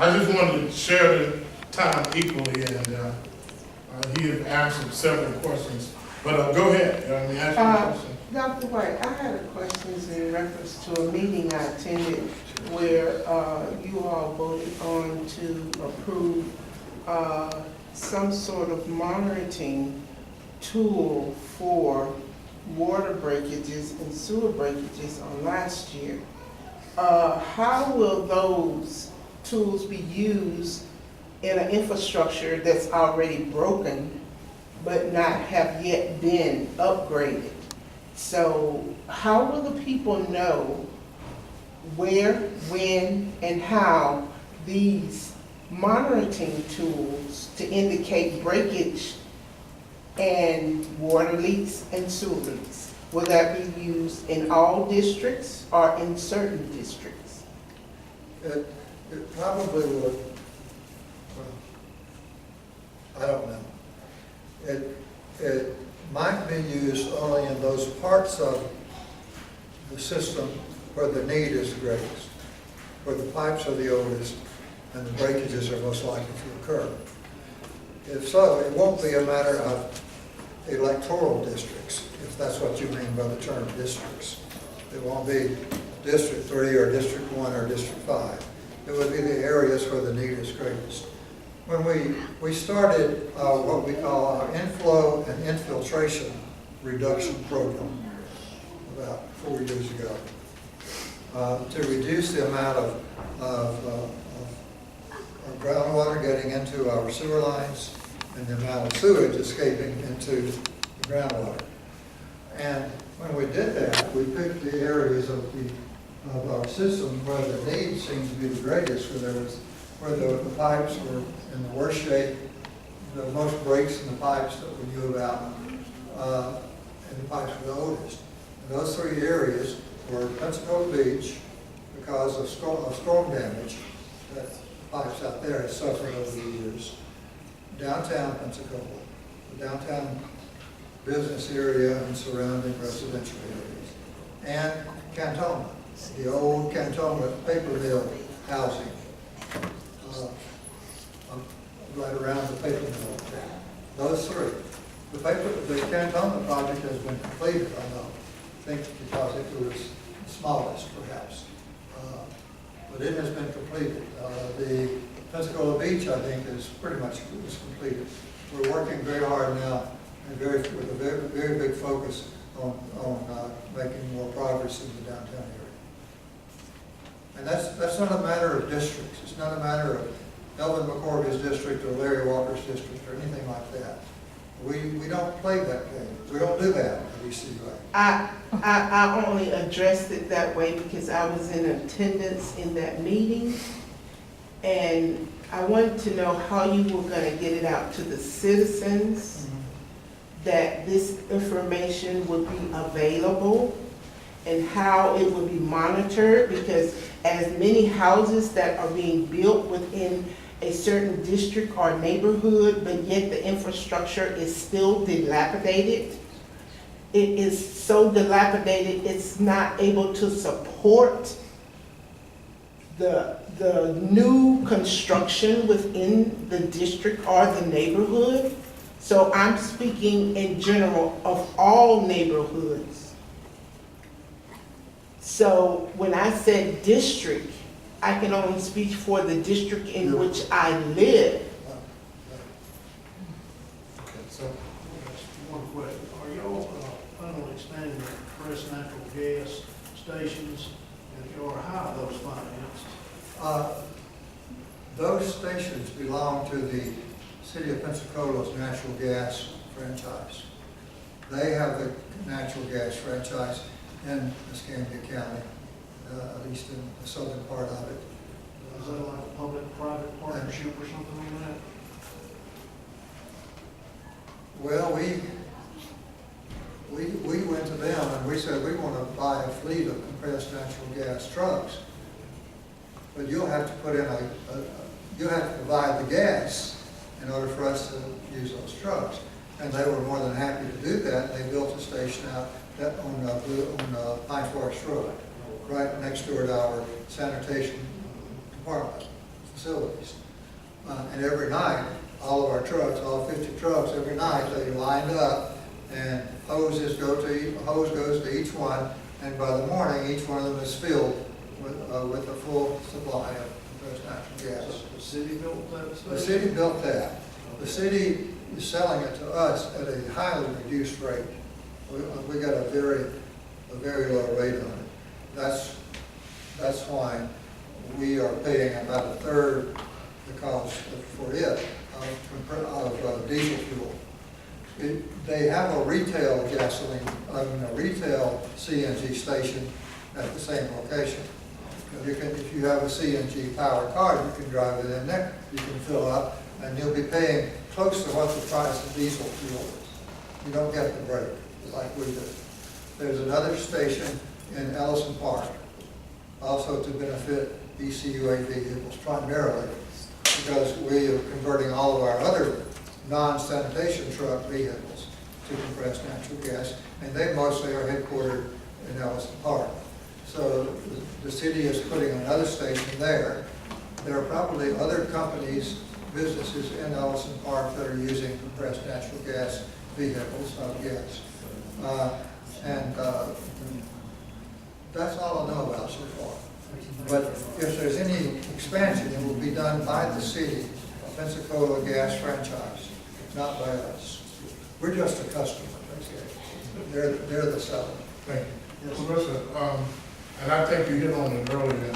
I just wanted to share the time equally, and he had answered several questions. But go ahead, let me ask you a question. Dr. White, I had a question in reference to a meeting I attended where you all voted on to approve some sort of monitoring tool for water breakages and sewer breakages on last year. How will those tools be used in an infrastructure that's already broken but not have yet been upgraded? So how will the people know where, when, and how these monitoring tools to indicate breakage and water leaks and sewer leaks? Will that be used in all districts or in certain districts? It probably would, well, I don't know. It might be used only in those parts of the system where the need is greatest, where the pipes are the oldest and the breakages are most likely to occur. If so, it won't be a matter of electoral districts, if that's what you mean by the term districts. It won't be District 3 or District 1 or District 5. It would be the areas where the need is greatest. When we started what we call our inflow and infiltration reduction program about 4 years ago, to reduce the amount of groundwater getting into our sewer lines and the amount of sewage escaping into the groundwater. And when we did that, we picked the areas of our system where the need seemed to be the greatest, where the pipes were in the worst shape, the most breaks in the pipes that we knew about, and the pipes were the oldest. And those three areas were Pensacola Beach, because of storm damage that the pipes out there had suffered over the years, downtown Pensacola, the downtown business area and surrounding residential areas, and Cantonment, the old Cantonment paper mill housing, right around the paper mill. Those three. The Cantonment project has been completed, I know. I think because it was the smallest, perhaps. But it has been completed. The Pensacola Beach, I think, is pretty much completed. We're working very hard now, and with a very big focus on making more progress in the downtown area. And that's not a matter of districts. It's not a matter of Elvin McCorvey's district or Larry Walker's district or anything like that. We don't play that game. We don't do that at ECUA. I only addressed it that way because I was in attendance in that meeting, and I wanted to know how you were going to get it out to the citizens that this information would be available and how it would be monitored, because as many houses that are being built within a certain district or neighborhood, but yet the infrastructure is still dilapidated. It is so dilapidated, it's not able to support the new construction within the district or the neighborhood. So I'm speaking in general of all neighborhoods. So when I said district, I can only speak for the district in which I live. Okay, so One question, are y'all planning on expanding the compressed natural gas stations, and if you are, how are those financed? Those stations belong to the City of Pensacola's natural gas franchise. They have the natural gas franchise in Escambia County, at least in the southern part of it. Is that like a public-private partnership or something like that? Well, we went to them and we said we want to buy a fleet of compressed natural gas trucks, but you'll have to put in you'll have to provide the gas in order for us to use those trucks. And they were more than happy to do that. They built a station out on Pine Forest Road, right next door to our sanitation department facilities. And every night, all of our trucks, all 50 trucks, every night, they lined up, and hose goes to each one, and by the morning, each one of them is filled with a full supply of compressed natural gas. The city built that station? The city built that. The city is selling it to us at a highly reduced rate. We got a very low rate on it. That's why we are paying about a third the cost for it of diesel fuel. They have a retail a retail CNG station at the same location. If you have a CNG powered car, you can drive it in there, you can fill up, and you'll be paying close to what the price of diesel fuel is. You don't get the break like we do. There's another station in Ellison Park, also to benefit ECUA vehicles primarily, because we are converting all of our other non-sanitation truck vehicles to compressed natural gas, and they mostly are headquartered in Ellison Park. So the city is putting another station there. There are probably other companies, businesses in Ellison Park that are using compressed natural gas vehicles, yes. That's all I know about so far. But if there's any expansion, it will be done by the city, Pensacola Gas Franchise, not by us. We're just a customer. They're the seller. Thank you. Larissa, and I think you hit on it earlier,